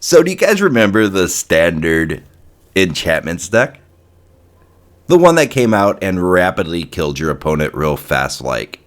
So do you guys remember the standard enchantments deck? The one that came out and rapidly killed your opponent real fast like.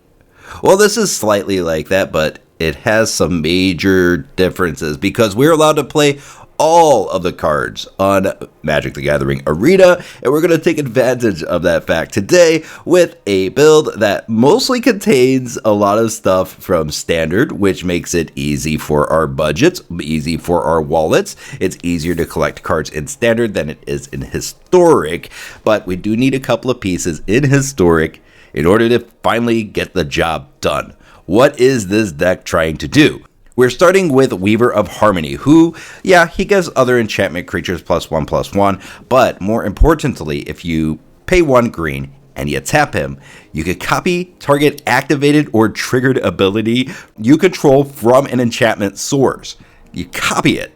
Well, this is slightly like that, but it has some major differences because we're allowed to play all of the cards on Magic the Gathering Arena, and we're going to take advantage of that fact today with a build that mostly contains a lot of stuff from Standard, which makes it easy for our budgets, easy for our wallets. It's easier to collect cards in Standard than it is in Historic, but we do need a couple of pieces in Historic in order to finally get the job done. What is this deck trying to do? We're starting with Weaver of Harmony, who, yeah, he gives other enchantment creatures +1/+1, but more importantly, if you pay 1 green and you tap him, you can copy target activated or triggered ability you control from an enchantment source. You copy it,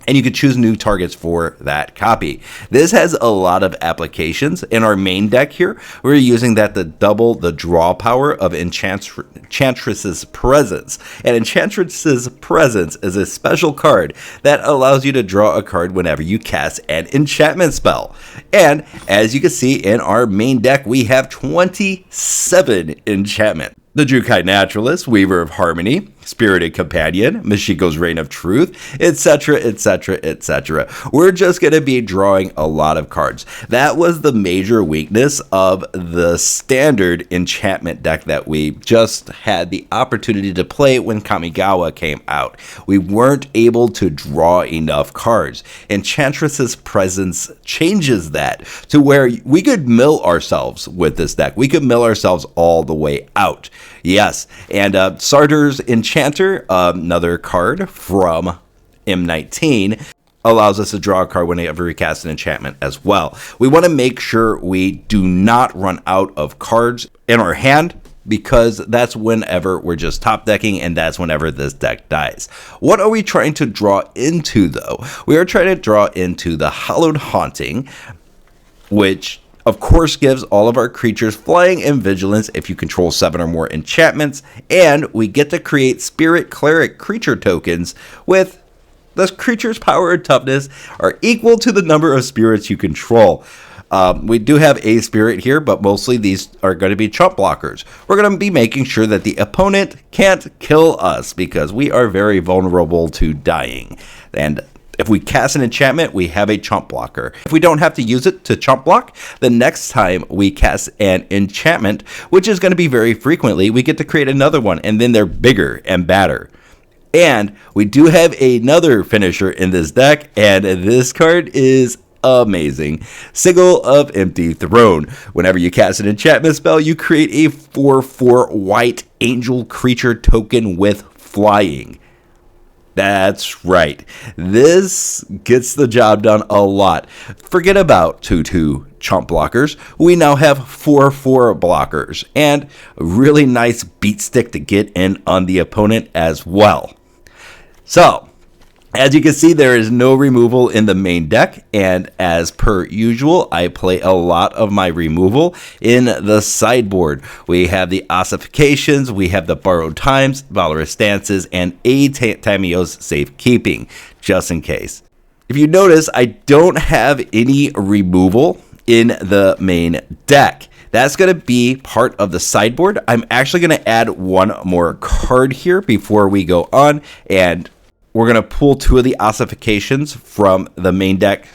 and you can choose new targets for that copy. This has a lot of applications. In our main deck here, we're using that to double the draw power of Enchantress's Presence. And Enchantress's Presence is a special card that allows you to draw a card whenever you cast an enchantment spell. And as you can see in our main deck, we have 27 enchantment. The Jukai Naturalist, Weaver of Harmony, Spirited Companion, Michiko's Reign of Truth, etc., etc., etc. We're just going to be drawing a lot of cards. That was the major weakness of the standard enchantment deck that we just had the opportunity to play when Kamigawa came out. We weren't able to draw enough cards. Enchantress's Presence changes that to where we could mill ourselves with this deck. We could mill ourselves all the way out. Yes, and Satyr's Enchanter, another card from M19, allows us to draw a card whenever we cast an enchantment as well. We want to make sure we do not run out of cards in our hand, because that's whenever we're just top decking, and that's whenever this deck dies. What are we trying to draw into, though? We are trying to draw into the Hallowed Haunting, which of course gives all of our creatures flying and vigilance if you control 7 or more enchantments, and we get to create Spirit Cleric creature tokens with the creature's power and toughness are equal to the number of spirits you control. We do have a spirit here, but mostly these are going to be chump blockers. We're going to be making sure that the opponent can't kill us because we are very vulnerable to dying. And if we cast an enchantment, we have a chump blocker. If we don't have to use it to chump block, the next time we cast an enchantment, which is going to be very frequently, we get to create another one, and then they're bigger and badder. And we do have another finisher in this deck, and this card is amazing. Sigil of Empty Throne. Whenever you cast an enchantment spell, you create a 4/4 white angel creature token with flying. That's right. This gets the job done a lot. Forget about 2/2 chump blockers. We now have 4/4 blockers and a really nice beat stick to get in on the opponent as well. So, as you can see, there is no removal in the main deck, and as per usual, I play a lot of my removal in the sideboard. We have the Ossifications, we have the Borrowed Times, Valorous Stances, and Tamiyo's Safekeeping, just in case. If you notice, I don't have any removal in the main deck. That's going to be part of the sideboard. I'm actually going to add one more card here before we go on, and we're going to pull 2 of the Ossifications from the main deck,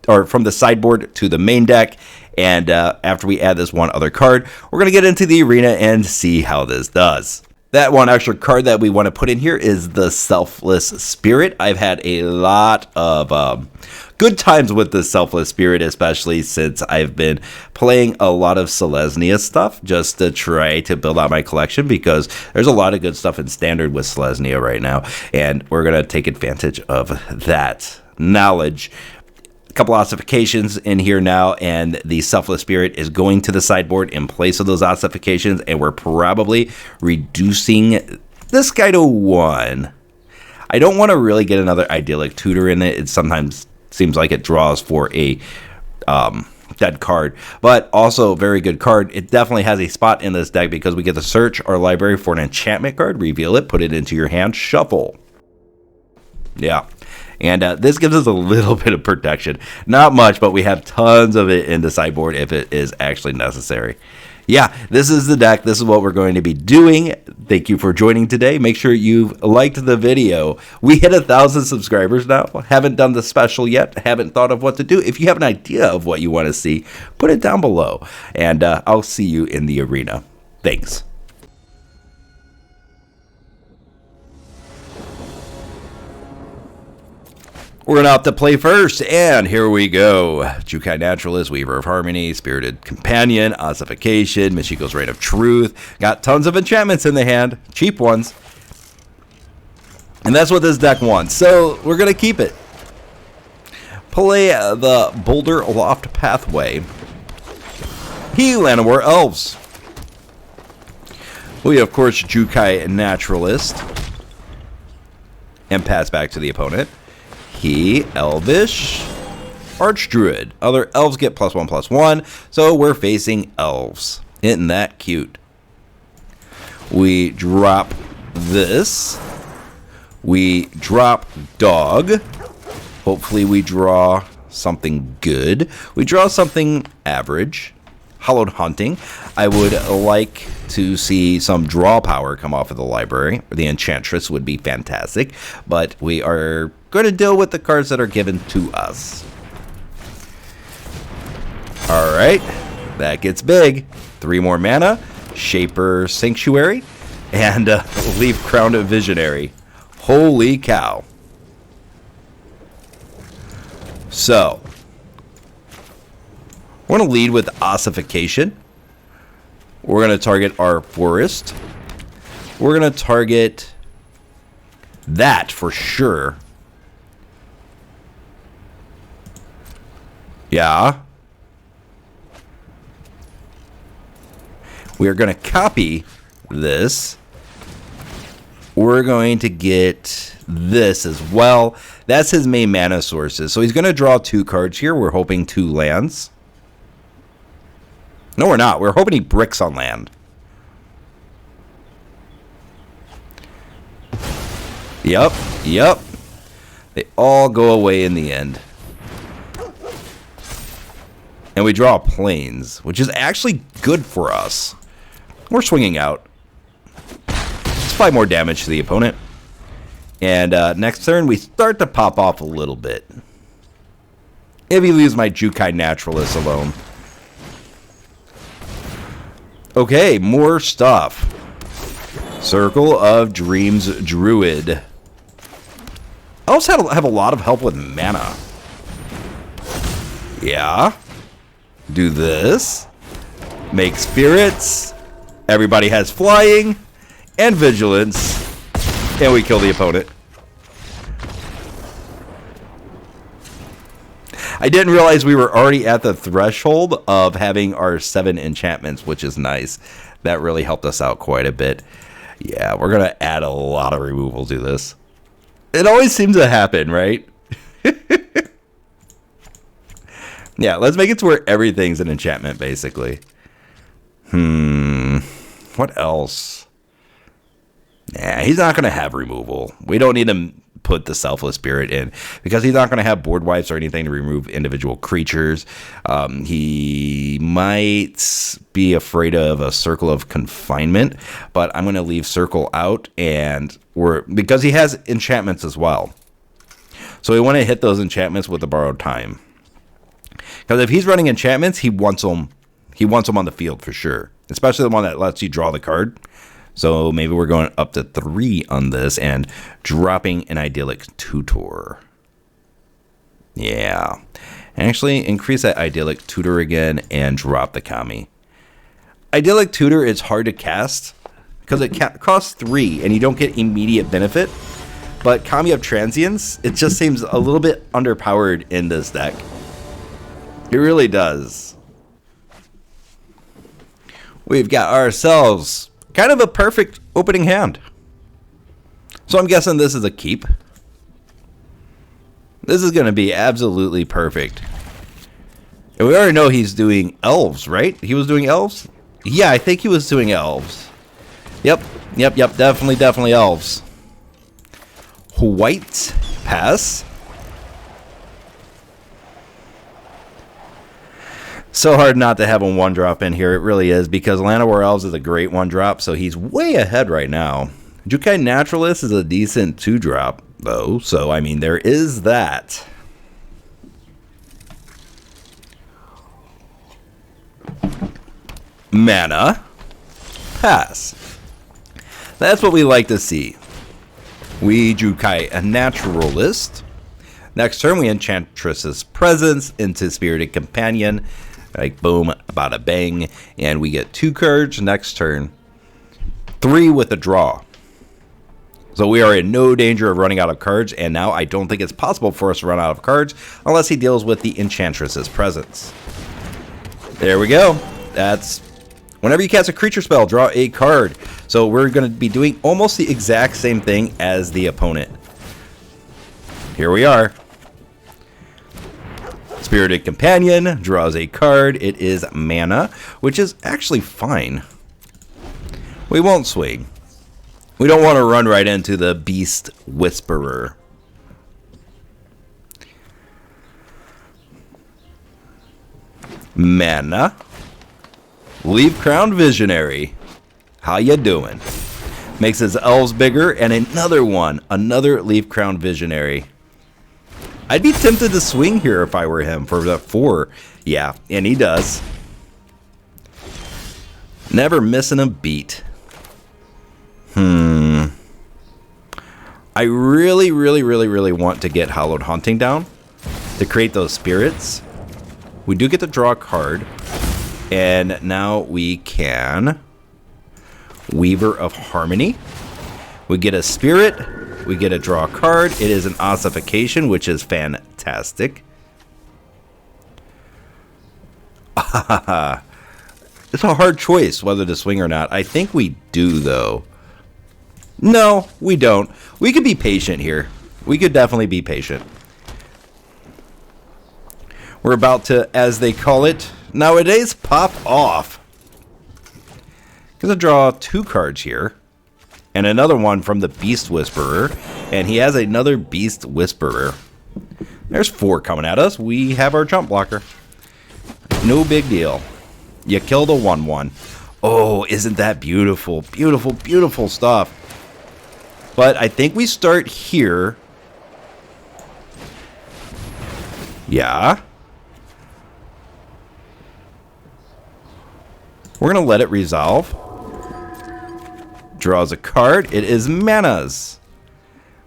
or from the sideboard to the main deck. And after we add this one other card, we're going to get into the arena and see how this does. That one extra card that we want to put in here is the Selfless Spirit. I've had a lot of good times with the Selfless Spirit, especially since I've been playing a lot of Selesnya stuff just to try to build out my collection, because there's a lot of good stuff in Standard with Selesnya right now, and we're going to take advantage of that knowledge. A couple ossifications in here now, and the Selfless Spirit is going to the sideboard in place of those ossifications, and we're probably reducing this guy to 1. I don't want to really get another Idyllic Tutor in it. It sometimes seems like it draws for a dead card, but also a very good card. It definitely has a spot in this deck because we get to search our library for an enchantment card, reveal it, put it into your hand, shuffle. Yeah. And this gives us a little bit of protection. Not much, but we have tons of it in the sideboard if it is actually necessary. Yeah, this is the deck. This is what we're going to be doing. Thank you for joining today. Make sure you've liked the video. We hit 1,000 subscribers now. Haven't done the special yet. Haven't thought of what to do. If you have an idea of what you want to see, put it down below. And I'll see you in the arena. Thanks. We're going to have to play first, and here we go. Jukai Naturalist, Weaver of Harmony, Spirited Companion, Ossification, Michiko's Reign of Truth. Got tons of enchantments in the hand, cheap ones. And that's what this deck wants, so we're going to keep it. Play the Branchloft Pathway. He Llanowar Elves. We, of course, Jukai Naturalist. And pass back to the opponent. He, Elvish, Archdruid. Other elves get +1/+1, so we're facing elves. Isn't that cute? We drop this. We drop dog. Hopefully we draw something good. We draw something average. Hallowed Haunting. I would like to see some draw power come off of the library. The Enchantress would be fantastic, but we are going to deal with the cards that are given to us. Alright, that gets big. 3 more mana, Shaper Sanctuary, and Leaf Crowned Visionary. Holy cow. So, we're going to lead with Ossification. We're going to target our forest. We're going to target that for sure. Yeah. We are going to copy this. We're going to get this as well. That's his main mana sources. So he's going to draw 2 cards here. We're hoping 2 lands. No, we're not. We're hoping he bricks on land. Yep. They all go away in the end. And we draw plains, which is actually good for us. We're swinging out. It's 5 more damage to the opponent. And next turn, we start to pop off a little bit. If he leaves my Jukai Naturalist alone. Okay, more stuff. Circle of Dreams Druid. I also have a lot of help with mana. Yeah. Do this. Make spirits. Everybody has flying and vigilance. And we kill the opponent. I didn't realize we were already at the threshold of having our 7 enchantments, which is nice. That really helped us out quite a bit. Yeah, we're going to add a lot of removal to this. It always seems to happen, right? Yeah, let's make it to where everything's an enchantment, basically. What else? Nah, he's not going to have removal. We don't need to put the Selfless Spirit in because he's not going to have board wipes or anything to remove individual creatures. He might be afraid of a Circle of Confinement, but I'm going to leave Circle out, and because he has enchantments as well. So we want to hit those enchantments with the Borrowed Time. Because if he's running enchantments, he wants them on the field for sure. Especially the one that lets you draw the card. So maybe we're going up to 3 on this and dropping an Idyllic Tutor. Yeah. Actually, increase that Idyllic Tutor again and drop the Kami. Idyllic Tutor is hard to cast because it costs 3 and you don't get immediate benefit. But Kami of Transience, it just seems a little bit underpowered in this deck. It really does. We've got ourselves kind of a perfect opening hand. So I'm guessing this is a keep. This is going to be absolutely perfect. And we already know he's doing elves, right? He was doing elves? Yeah, I think he was doing elves. Yep. Definitely elves. White Pass. So hard not to have a 1-drop in here. It really is, because Llanowar Elves is a great 1-drop, so he's way ahead right now. Jukai Naturalist is a decent 2-drop, though, so, I mean, there is that. Mana. Pass. That's what we like to see. We Jukai Naturalist. Next turn, we Enchantress's Presence into Spirited Companion. Like, boom, bada bang. And we get 2 cards next turn. 3 with a draw. So we are in no danger of running out of cards. And now I don't think it's possible for us to run out of cards unless he deals with the Enchantress's Presence. There we go. That's... Whenever you cast a creature spell, draw a card. So we're going to be doing almost the exact same thing as the opponent. Here we are. Spirited Companion draws a card. It is mana, which is actually fine. We won't swing. We don't want to run right into the Beast Whisperer. Mana. Leaf Crown Visionary. How you doing? Makes his elves bigger, and another one. Another Leaf Crown Visionary. I'd be tempted to swing here if I were him for the 4. Yeah, and he does. Never missing a beat. I really want to get Hallowed Haunting down to create those spirits. We do get to draw a card. And now we can Weaver of Harmony. We get a spirit. We get to draw a card. It is an Ossification, which is fantastic. It's a hard choice whether to swing or not. I think we do, though. No, we don't. We could be patient here. We could definitely be patient. We're about to, as they call it nowadays, pop off. Gonna draw 2 cards here. And another one from the Beast Whisperer. And he has another Beast Whisperer. There's 4 coming at us. We have our jump blocker. No big deal. You killed a 1/1. Oh, isn't that beautiful? Beautiful, beautiful stuff. But I think we start here. Yeah. We're going to let it resolve. Draws a card. It is manas.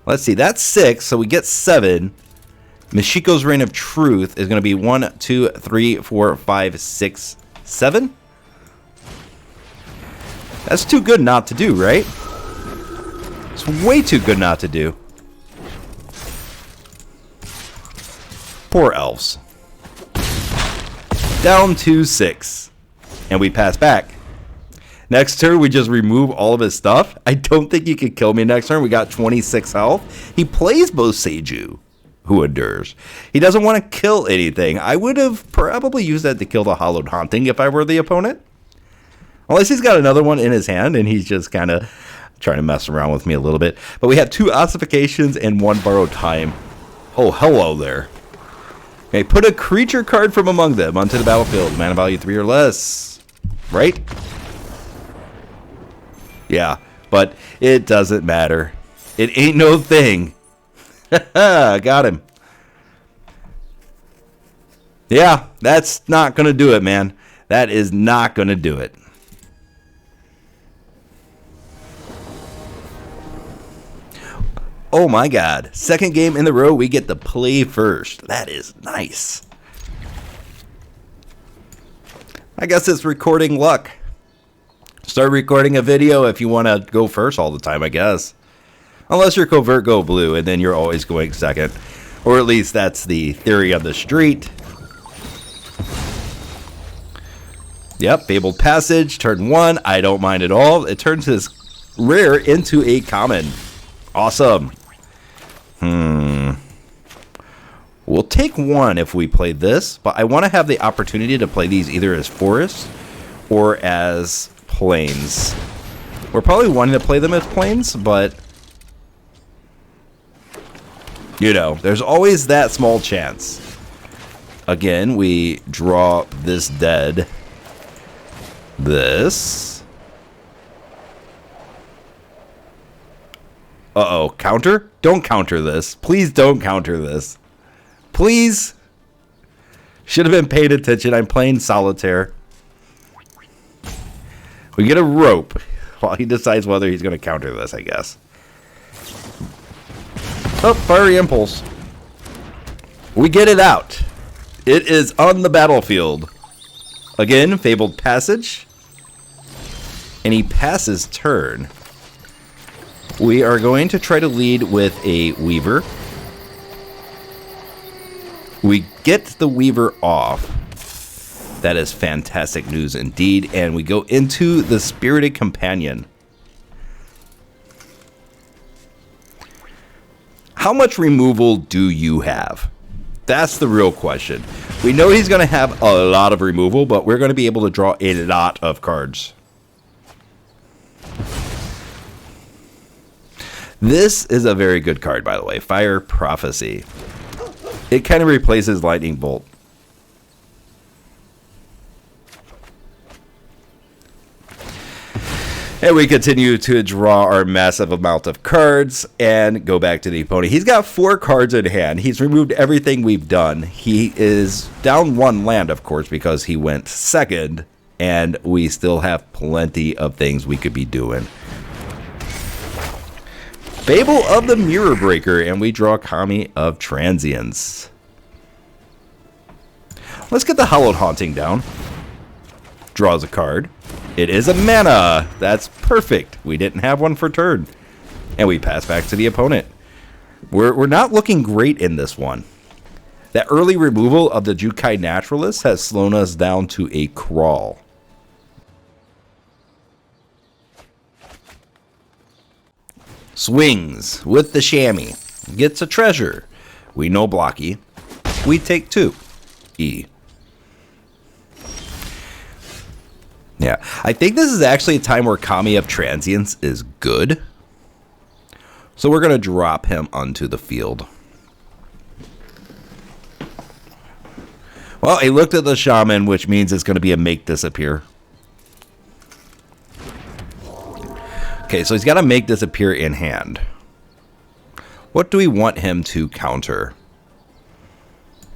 Let's see. That's 6, so we get 7. Michiko's Reign of Truth is going to be 1, 2, 3, 4, 5, 6, 7. That's too good not to do, right? It's way too good not to do. Poor elves. Down to 6. And we pass back. Next turn, we just remove all of his stuff. I don't think he could kill me next turn. We got 26 health. He plays Boseiju, who endures. He doesn't want to kill anything. I would have probably used that to kill the Hallowed Haunting if I were the opponent. Unless he's got another one in his hand and he's just kind of trying to mess around with me a little bit. But we have 2 Ossifications and 1 Borrowed Time. Oh, hello there. Okay, put a creature card from among them onto the battlefield. Mana value 3 or less. Right? Yeah, but it doesn't matter. It ain't no thing. Got him. Yeah, that's not going to do it, man. That is not going to do it. Oh my god. Second game in the row, we get to play first. That is nice. I guess it's recording luck. Start recording a video if you want to go first all the time, I guess. Unless you're Covert Go Blue, and then you're always going second. Or at least that's the theory of the street. Yep, Fabled Passage, turn 1. I don't mind at all. It turns his rare into a common. Awesome. We'll take 1 if we play this, but I want to have the opportunity to play these either as forests or as plains. We're probably wanting to play them as plains, but You know, there's always that small chance. Again, we draw this dead. This. Uh-oh, counter? Don't counter this. Please don't counter this. Please. Should have been paying attention. I'm playing solitaire. We get a rope while he decides whether he's going to counter this, I guess. Oh, fiery impulse. We get it out. It is on the battlefield. Again, Fabled Passage. And he passes turn. We are going to try to lead with a Weaver. We get the Weaver off. That is fantastic news indeed. And we go into the Spirited Companion. How much removal do you have? That's the real question. We know he's going to have a lot of removal, but we're going to be able to draw a lot of cards. This is a very good card, by the way. Fire Prophecy. It kind of replaces Lightning Bolt. And we continue to draw our massive amount of cards and go back to the opponent. He's got 4 cards in hand. He's removed everything we've done. He is down 1 land, of course, because he went second. And we still have plenty of things we could be doing. Fable of the Mirror Breaker. And we draw Kami of Transience. Let's get the Hallowed Haunting down. Draws a card. It is a mana. That's perfect. We didn't have one for turn. And we pass back to the opponent. We're not looking great in this one. That early removal of the Jukai Naturalist has slowed us down to a crawl. Swings with the chamois. Gets a treasure. We know blocky. We take 2. E. Yeah, I think this is actually a time where Kami of Transience is good. So we're going to drop him onto the field. Well, he looked at the Shaman, which means it's going to be a make disappear. Okay, so he's got to make disappear in hand. What do we want him to counter?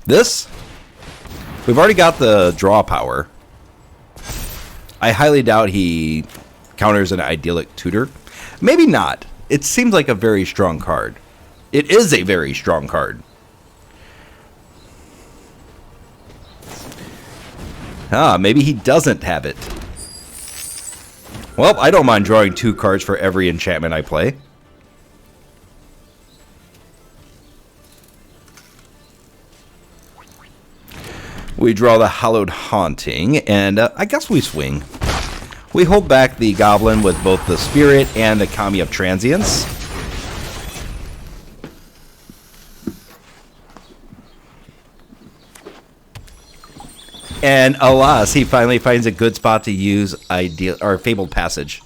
This? We've already got the draw power. I highly doubt he counters an Idyllic Tutor. Maybe not. It seems like a very strong card. It is a very strong card. Maybe he doesn't have it. Well, I don't mind drawing 2 cards for every enchantment I play. We draw the Hallowed Haunting, and I guess we swing. We hold back the Goblin with both the Spirit and the Kami of Transience. And alas, he finally finds a good spot to use Fabled Passage.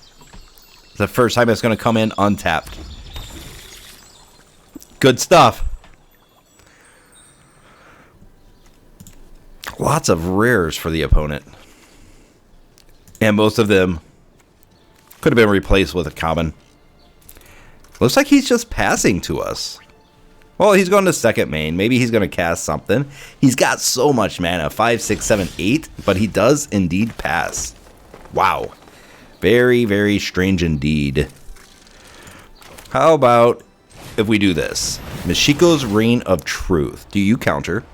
The first time it's going to come in untapped. Good stuff. Lots of rares for the opponent. And most of them could have been replaced with a common. Looks like he's just passing to us. Well, he's going to second main. Maybe he's going to cast something. He's got so much mana. 5, 6, 7, 8. But he does indeed pass. Wow. Very, very strange indeed. How about if we do this? Michiko's Reign of Truth. Do you counter?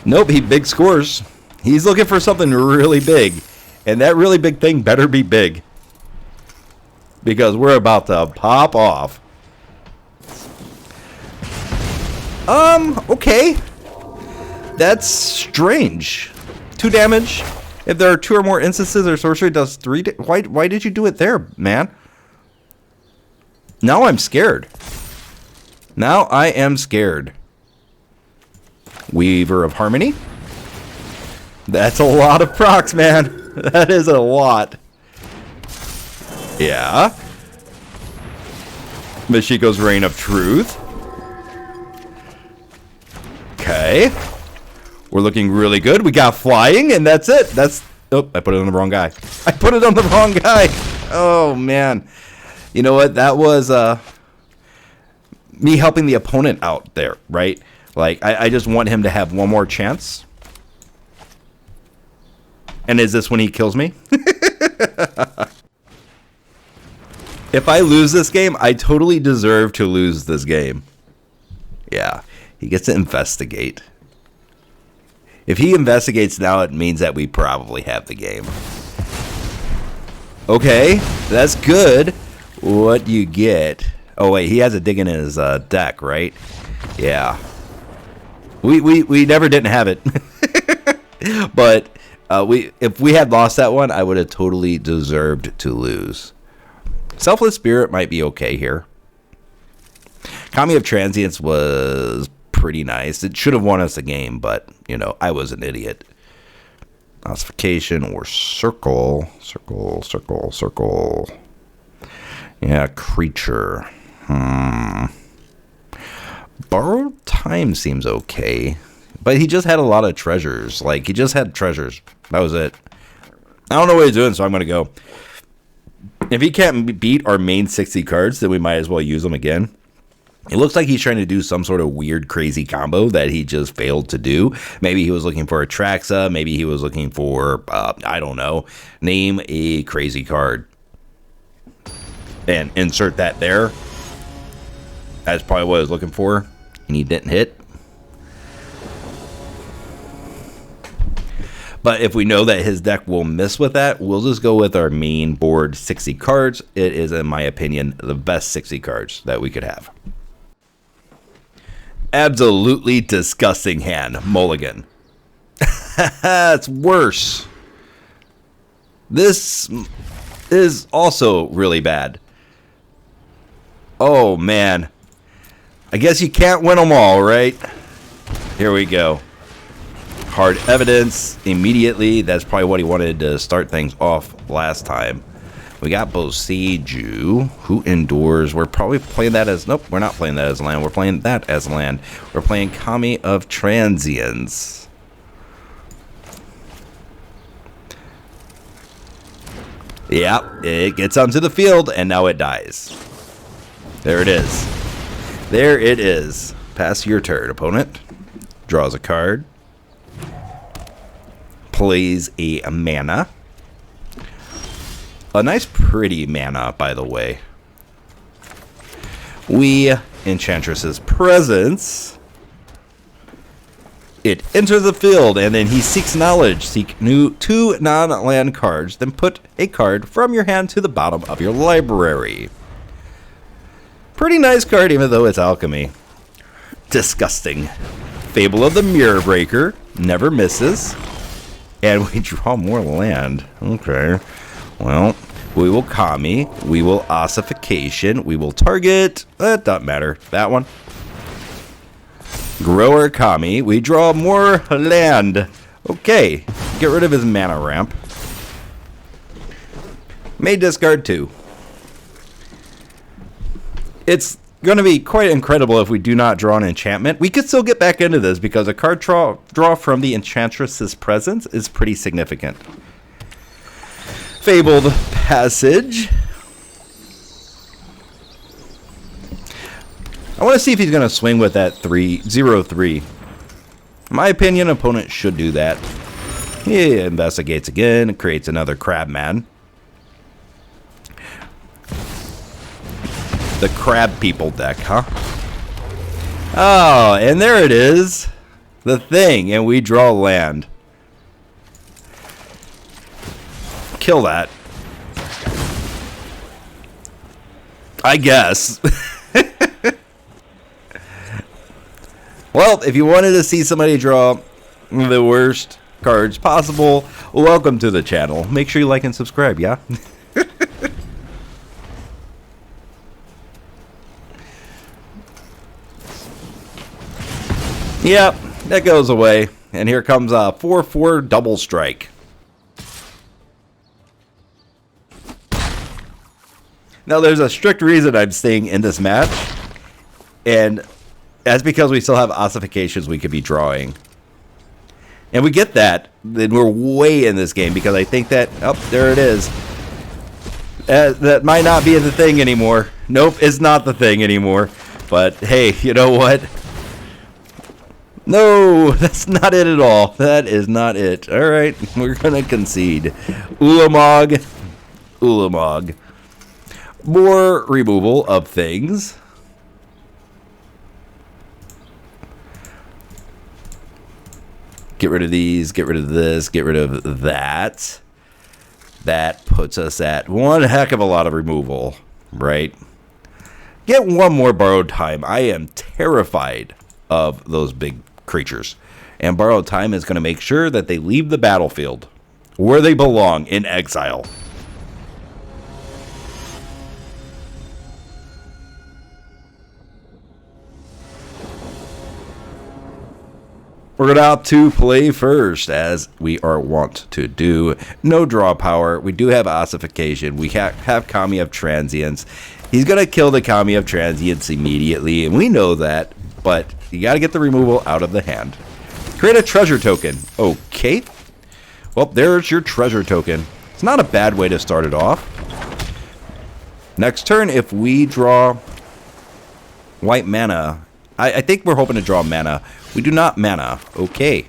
Nope, he big scores. He's looking for something really big. And that really big thing better be big. Because we're about to pop off. Okay. That's strange. 2 damage. If there are 2 or more instances or sorcery does 3 why did you do it there, man? Now I'm scared. Now I am scared. Weaver of Harmony. That's a lot of procs, man. That is a lot. Yeah. Michiko's Reign of Truth. Okay. We're looking really good. We got flying, and that's it. Oh, I put it on the wrong guy. I put it on the wrong guy. Oh, man. You know what? That was me helping the opponent out there, right? Like, I just want him to have one more chance. And is this when he kills me? If I lose this game, I totally deserve to lose this game. Yeah, he gets to investigate. If he investigates now, it means that we probably have the game. Okay, that's good. What do you get? Oh, wait, he has a dig in his deck, right? Yeah. We never didn't have it. But if we had lost that one, I would have totally deserved to lose. Selfless Spirit might be okay here. Kami of Transience was pretty nice. It should have won us the game, but, you know, I was an idiot. Ossification or Circle. Circle. Yeah, Creature. Borrowed Time seems okay. But he just had a lot of treasures. Like, he just had treasures. That was it. I don't know what he's doing, so I'm going to go. If he can't beat our main 60 cards, then we might as well use them again. It looks like he's trying to do some sort of weird, crazy combo that he just failed to do. Maybe he was looking for a Traxa. Maybe he was looking for, I don't know, name a crazy card. And insert that there. That's probably what I was looking for. And he didn't hit. But if we know that his deck will miss with that, we'll just go with our main board 60 cards. It is, in my opinion, the best 60 cards that we could have. Absolutely disgusting hand. Mulligan. It's worse. This is also really bad. Oh, man. I guess you can't win them all, right? Here we go. Hard evidence immediately. That's probably what he wanted to start things off last time. We got Boseiju, who endures. We're probably playing that as... Nope, we're not playing that as land. We're playing that as land. We're playing Kami of Transience. Yep, it gets onto the field, and now it dies. There it is. There it is. Pass your turn, opponent. Draws a card. Plays a mana. A nice pretty mana, by the way. We Enchantress's Presence. It enters the field, and then he seeks knowledge. Seek two non-land cards, then put a card from your hand to the bottom of your library. Pretty nice card, even though it's alchemy. Disgusting. Fable of the Mirror Breaker. Never misses. And we draw more land. Okay. Well, we will Kami. We will Ossification. We will target. That doesn't matter. That one. Grower Kami. We draw more land. Okay. Get rid of his mana ramp. May discard 2. It's going to be quite incredible if we do not draw an enchantment. We could still get back into this because a card draw from the Enchantress's Presence is pretty significant. Fabled Passage. I want to see if he's going to swing with that 0-3. In my opinion, opponent should do that. He investigates again, creates another Crabman. The Crab People deck, huh? Oh, and there it is. The thing, and we draw land. Kill that. I guess. Well, if you wanted to see somebody draw the worst cards possible, welcome to the channel. Make sure you like and subscribe, yeah? Yep, that goes away. And here comes a 4/4 double strike. Now, there's a strict reason I'm staying in this match, and that's because we still have ossifications we could be drawing. And we get that, then we're way in this game, because I think that, oh, there it is. That might not be the thing anymore. Nope, it's not the thing anymore. But, hey, you know what? No, that's not it at all. That is not it. Alright, we're going to concede. Ulamog. Ulamog. More removal of things. Get rid of these, get rid of this, get rid of that. That puts us at one heck of a lot of removal, right? Get one more borrowed time. I am terrified of those big creatures. And borrowed time is going to make sure that they leave the battlefield where they belong, in exile. We're going to opt to play first, as we are wont to do. No draw power. We do have ossification. We have Kami of Transience. He's going to kill the Kami of Transience immediately, and we know that, but you got to get the removal out of the hand. Create a treasure token. Okay. Well, there's your treasure token. It's not a bad way to start it off. Next turn, if we draw white mana, I think we're hoping to draw mana. We do not mana. Okay.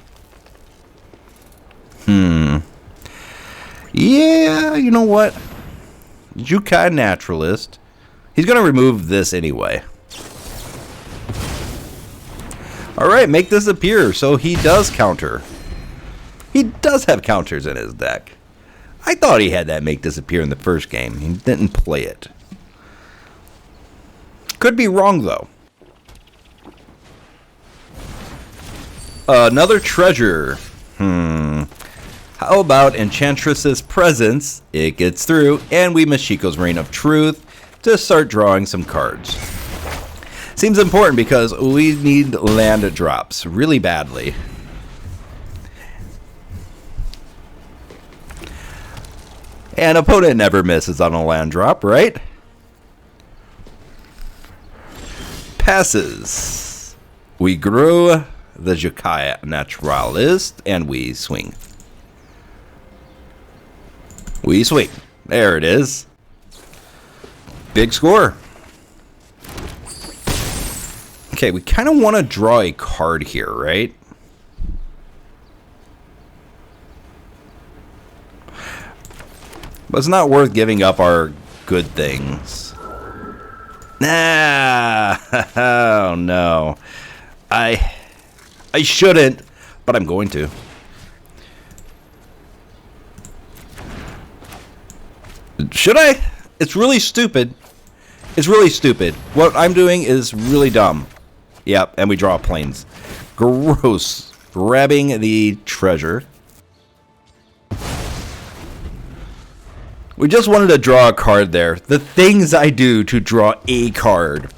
Yeah, you know what? Jukai Naturalist. He's going to remove this anyway. Alright, make this appear. So he does counter. He does have counters in his deck. I thought he had that make disappear in the first game. He didn't play it. Could be wrong, though. Another treasure. How about Enchantress's Presence? It gets through, and we Michiko's Reign of Truth to start drawing some cards. Seems important because we need land drops really badly. And opponent never misses on a land drop, right? Passes. We grow the Jukai Naturalist, and we swing. We swing. There it is. Big score. Okay, we kind of want to draw a card here, right? But it's not worth giving up our good things. Nah. Oh, no. I shouldn't, but I'm going to. Should I? It's really stupid. It's really stupid. What I'm doing is really dumb. Yep, and we draw planes. Gross. Grabbing the treasure. We just wanted to draw a card there. The things I do to draw a card.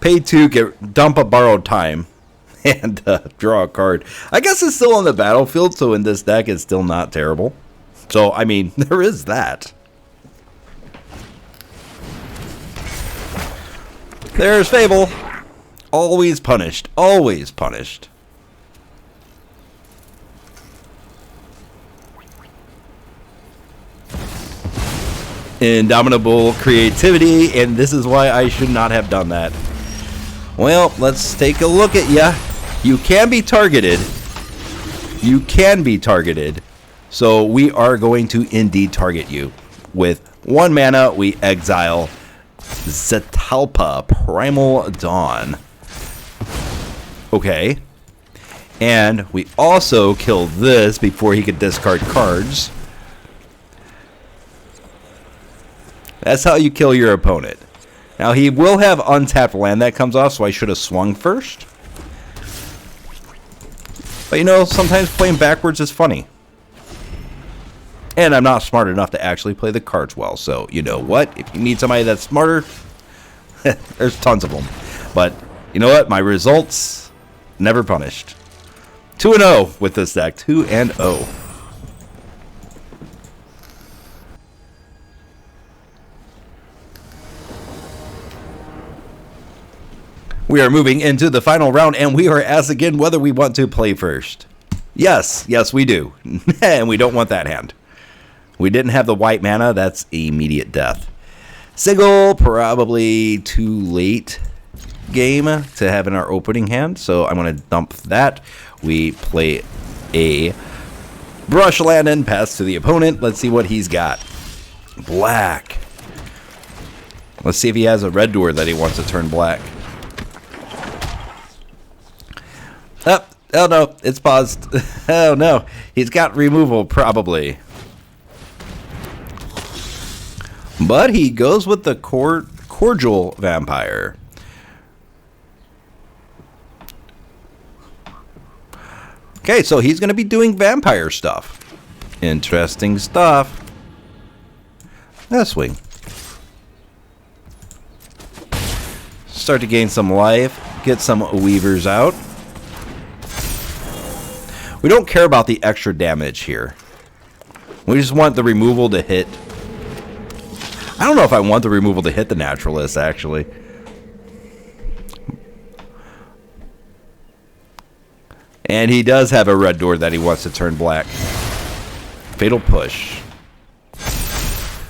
Pay 2, dump a borrowed time. And draw a card. I guess it's still on the battlefield, so in this deck it's still not terrible. So, I mean, there is that. There's Fable. Always punished. Always punished. Indomitable creativity, and this is why I should not have done that. Well, let's take a look at ya. You can be targeted. You can be targeted. So we are going to indeed target you. With 1 mana, we exile Zetalpa, Primal Dawn. Okay. And we also kill this before he could discard cards. That's how you kill your opponent. Now, he will have untapped land that comes off, so I should have swung first. But, you know, sometimes playing backwards is funny. And I'm not smart enough to actually play the cards well. So, you know what? If you need somebody that's smarter, there's tons of them. But, you know what? My results, never punished. 2-0 with this deck. 2-0. We are moving into the final round, and we are asked again whether we want to play first. Yes, we do. And we don't want that hand. We didn't have the white mana. That's immediate death. Sigil, probably too late game to have in our opening hand, so I'm going to dump that. We play a Brushland and pass to the opponent. Let's see what he's got. Black. Let's see if he has a red door that he wants to turn black. Oh no, it's paused. Oh no, he's got removal probably. But he goes with the cordial vampire. Okay, so he's going to be doing vampire stuff. Interesting stuff. Let's swing. Start to gain some life. Get some weavers out. We don't care about the extra damage here. We just want the removal to hit. I don't know if I want the removal to hit the Naturalist, actually. And he does have a red door that he wants to turn black. Fatal push.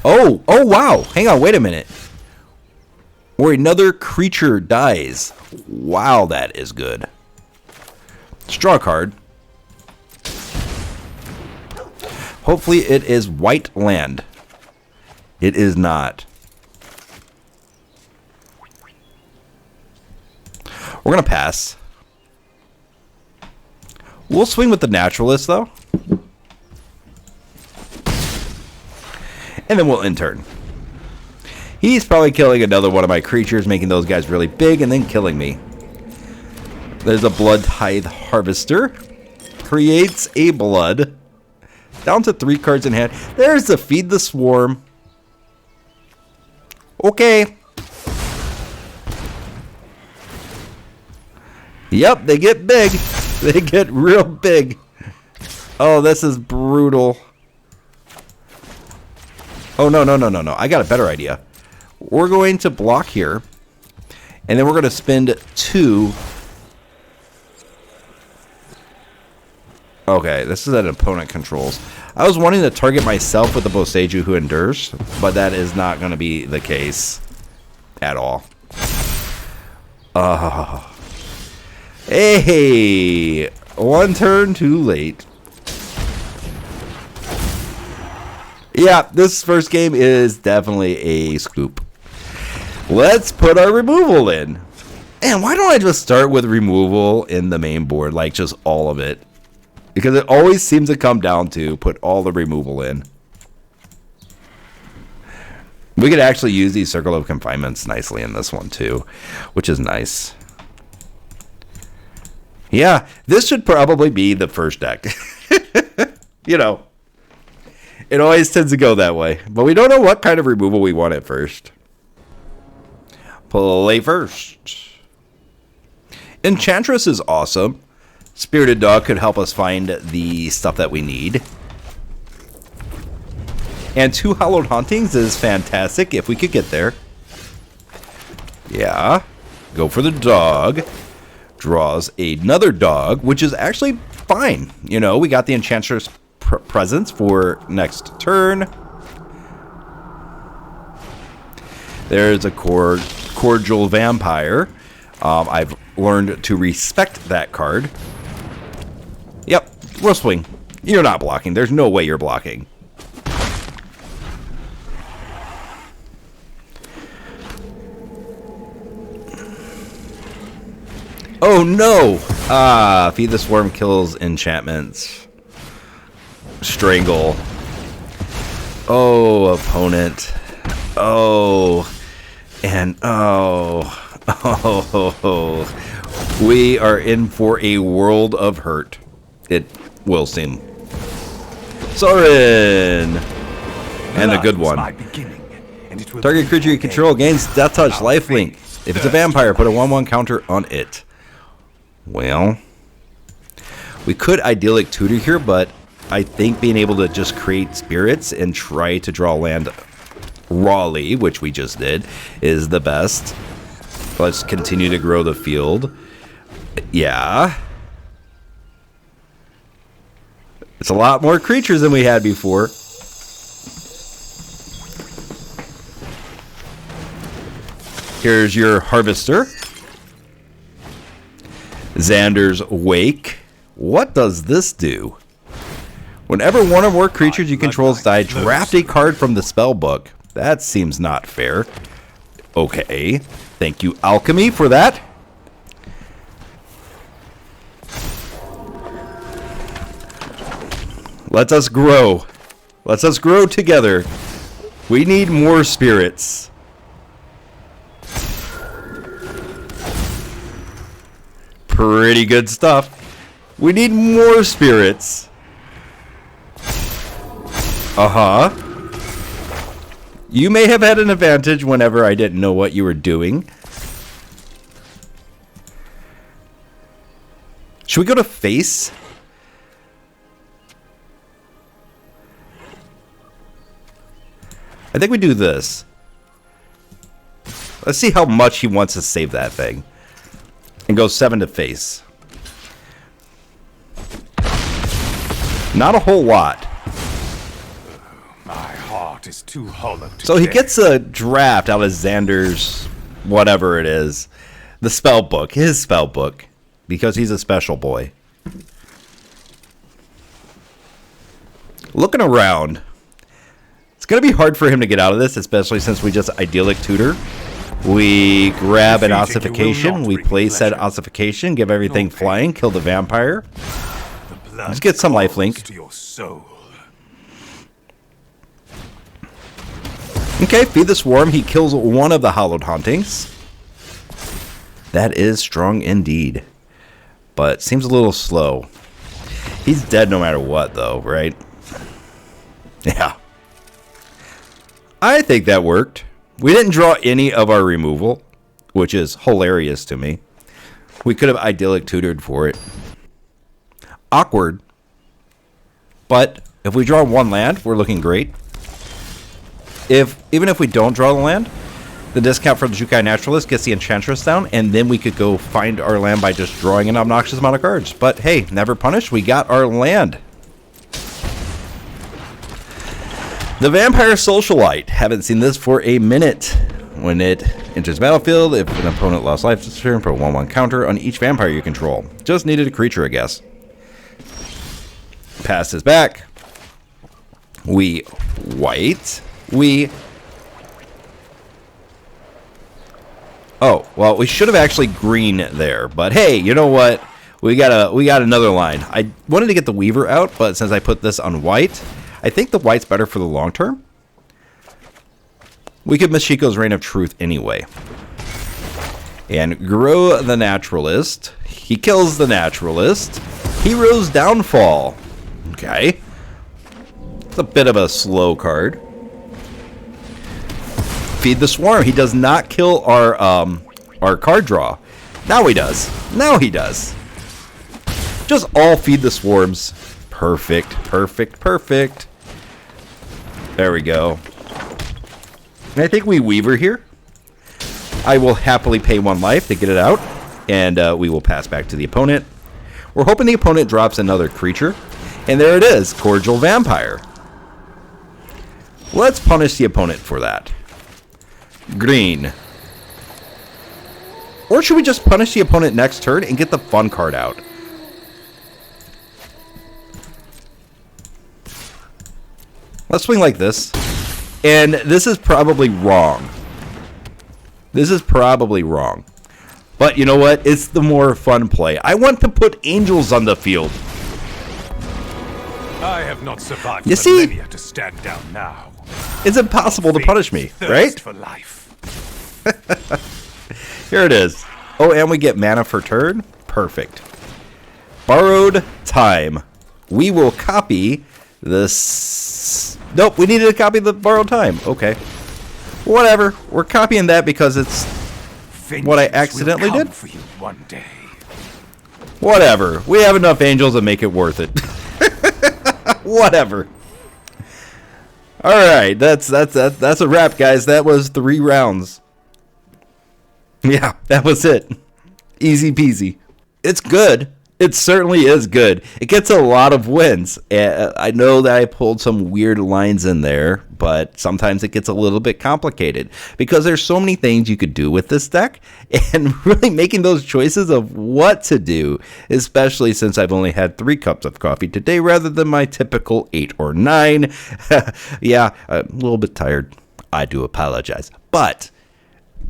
Oh wow. Hang on, wait a minute. Or another creature dies. Wow, that is good. Straw card. Hopefully it is white land. It is not. We're going to pass. We'll swing with the Naturalist, though. And then we'll in-turn. He's probably killing another one of my creatures, making those guys really big, and then killing me. There's a Blood Tithe Harvester. Creates a blood. Down to 3 cards in hand. There's the Feed the Swarm. Okay. Yep, they get big. They get real big. Oh, this is brutal. Oh, no. I got a better idea. We're going to block here. And then we're going to spend 2. Okay, this is an opponent controls. I was wanting to target myself with the Boseiju who endures, but that is not going to be the case at all. Hey, 1 turn too late. Yeah, this first game is definitely a scoop. Let's put our removal in. And why don't I just start with removal in the main board, like just all of it? Because it always seems to come down to put all the removal in. We could actually use these Circle of Confinements nicely in this one too, which is nice. Yeah, this should probably be the first deck. You know, it always tends to go that way. But we don't know what kind of removal we want at first. Play first. Enchantress is awesome. Spirited Dog could help us find the stuff that we need. And 2 Hallowed Hauntings is fantastic if we could get there. Yeah. Go for the dog. Draws another dog, which is actually fine. You know, we got the Enchantress presence for next turn. There's a cordial vampire. I've learned to respect that card. Yep, we'll swing. You're not blocking. There's no way you're blocking. Oh no! Feed the Swarm kills enchantments. Strangle. Oh, opponent. Oh. And oh. Oh. We are in for a world of hurt. It will seem. Sorin! And a good one. Target creature you control gains Death Touch, lifelink. If it's a vampire, put a 1/1 counter on it. Well, we could Idyllic Tutor here, but I think being able to just create spirits and try to draw land rawly, which we just did, is the best. Let's continue to grow the field. Yeah. It's a lot more creatures than we had before. Here's your Harvester. Xander's Wake. What does this do? Whenever one or more creatures you control die, draft a card from the spell book. That seems not fair. Okay. Thank you, Alchemy, for that. Let us grow. Let us grow together. We need more spirits. Pretty good stuff. We need more spirits. Uh-huh. You may have had an advantage whenever I didn't know what you were doing. Should we go to face? I think we do this. Let's see how much he wants to save that thing. And go 7 to face. Not a whole lot. My heart is too hollow to So he gets a draft out of Xander's whatever it is. The spell book. His spell book. Because he's a special boy. Looking around. It's going to be hard for him to get out of this, especially since we just Idyllic Tutor. We grab an Ossification. We play said Ossification. Give everything flying. Kill the vampire. Let's get some lifelink. Okay, feed the swarm. He kills one of the Hallowed Hauntings. That is strong indeed. But seems a little slow. He's dead no matter what, though, right? Yeah. I think that worked. We didn't draw any of our removal, which is hilarious to me. We could have Idyllic Tutored for it. Awkward. But if we draw one land, we're looking great. Even if we don't draw the land, the discount for the Jukai Naturalist gets the Enchantress down, and then we could go find our land by just drawing an obnoxious amount of cards. But hey, never punished. We got our land. The Vampire Socialite. Haven't seen this for a minute. When it enters the battlefield, if an opponent lost life this turn, put a 1/1 counter on each vampire you control. Just needed a creature, I guess. Pass this back. We white. We... Oh, well, we should have actually green there. But hey, you know what? We got another line. I wanted to get the Weaver out, but since I put this on white... I think the white's better for the long term. We could Michiko's Reign of Truth anyway. And grow the Naturalist. He kills the Naturalist. Hero's Downfall. Okay. It's a bit of a slow card. Feed the Swarm. He does not kill our card draw. Now he does. Now he does. Just all feed the Swarms. Perfect. Perfect. Perfect. There we go. And I think we Weaver here. I will happily pay 1 life to get it out. And we will pass back to the opponent. We're hoping the opponent drops another creature. And there it is. Cordial Vampire. Let's punish the opponent for that. Green. Or should we just punish the opponent next turn and get the fun card out? Let's swing like this. And this is probably wrong. This is probably wrong. But you know what? It's the more fun play. I want to put angels on the field. I have not survived you see, millennia to stand down now. It's impossible to punish me, right? For life. Here it is. Oh, and we get mana for turn. Perfect. Borrowed time. We will copy this. Nope, we needed to copy the borrowed time. Okay. Whatever. We're copying that because it's what I accidentally did. For you one day. Whatever. We have enough angels to make it worth it. Whatever. All right, that's a wrap, guys. That was 3 rounds. Yeah, that was it. Easy peasy. It's good. It certainly is good. It gets a lot of wins. I know that I pulled some weird lines in there, but sometimes it gets a little bit complicated because there's so many things you could do with this deck, and really making those choices of what to do, especially since I've only had 3 cups of coffee today rather than my typical 8 or 9. Yeah, I'm a little bit tired. I do apologize. But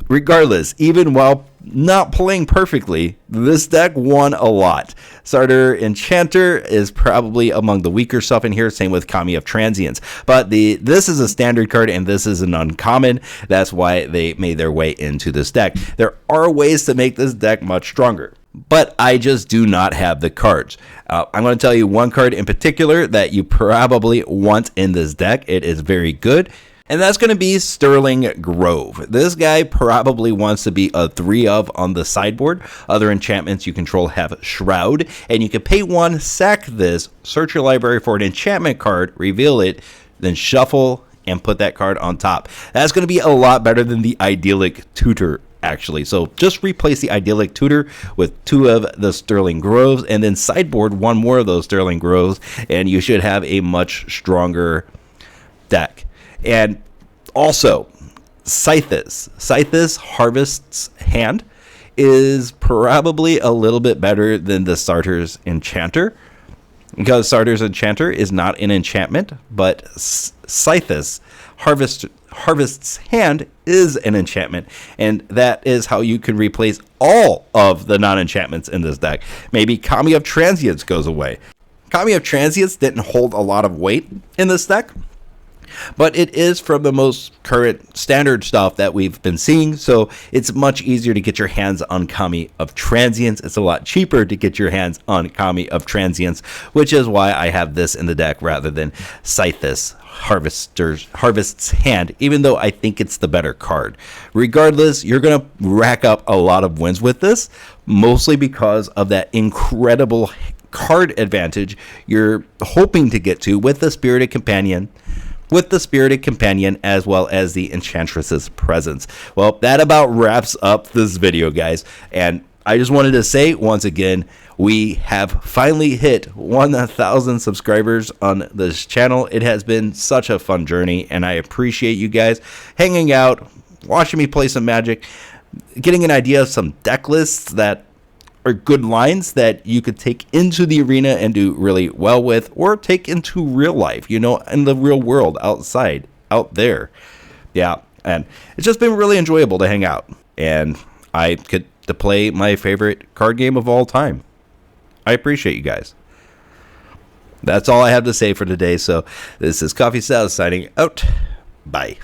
regardless, even while not playing perfectly, this deck won a lot. Satyr Enchanter is probably among the weaker stuff in here, same with Kami of Transience. But this is a standard card and this is an uncommon. That's why they made their way into this deck. There are ways to make this deck much stronger, but I just do not have the cards. I'm going to tell you one card in particular that you probably want in this deck. It is very good. And that's going to be Sterling Grove. This guy probably wants to be a 3-of on the sideboard. Other enchantments you control have Shroud, and you can pay 1, sack this, search your library for an enchantment card, reveal it, then shuffle and put that card on top. That's going to be a lot better than the Idyllic Tutor, actually. So just replace the Idyllic Tutor with 2 of the Sterling Groves, and then sideboard 1 more of those Sterling Groves, and you should have a much stronger deck. And also, Scythis Harvest's Hand is probably a little bit better than the Satyr's Enchanter, because Satyr's Enchanter is not an enchantment, but Scythis Harvest's Hand is an enchantment, and that is how you can replace all of the non-enchantments in this deck. Maybe Kami of Transience goes away. Kami of Transience didn't hold a lot of weight in this deck, but it is from the most current standard stuff that we've been seeing, so it's much easier to get your hands on Kami of Transience. It's a lot cheaper to get your hands on Kami of Transience, which is why I have this in the deck rather than Scythis Harvest's Hand, even though I think it's the better card. Regardless, you're going to rack up a lot of wins with this, mostly because of that incredible card advantage you're hoping to get to with the Spirited Companion, as well as the Enchantress's presence. Well, that about wraps up this video, guys. And I just wanted to say once again, we have finally hit 1,000 subscribers on this channel. It has been such a fun journey, and I appreciate you guys hanging out, watching me play some Magic, getting an idea of some deck lists that are good lines that you could take into the arena and do really well with, or take into real life, in the real world out there. Yeah, and it's just been really enjoyable to hang out, and I get to play my favorite card game of all time. I appreciate you guys. That's all I have to say for today, so this is CoffeeStout signing out. Bye.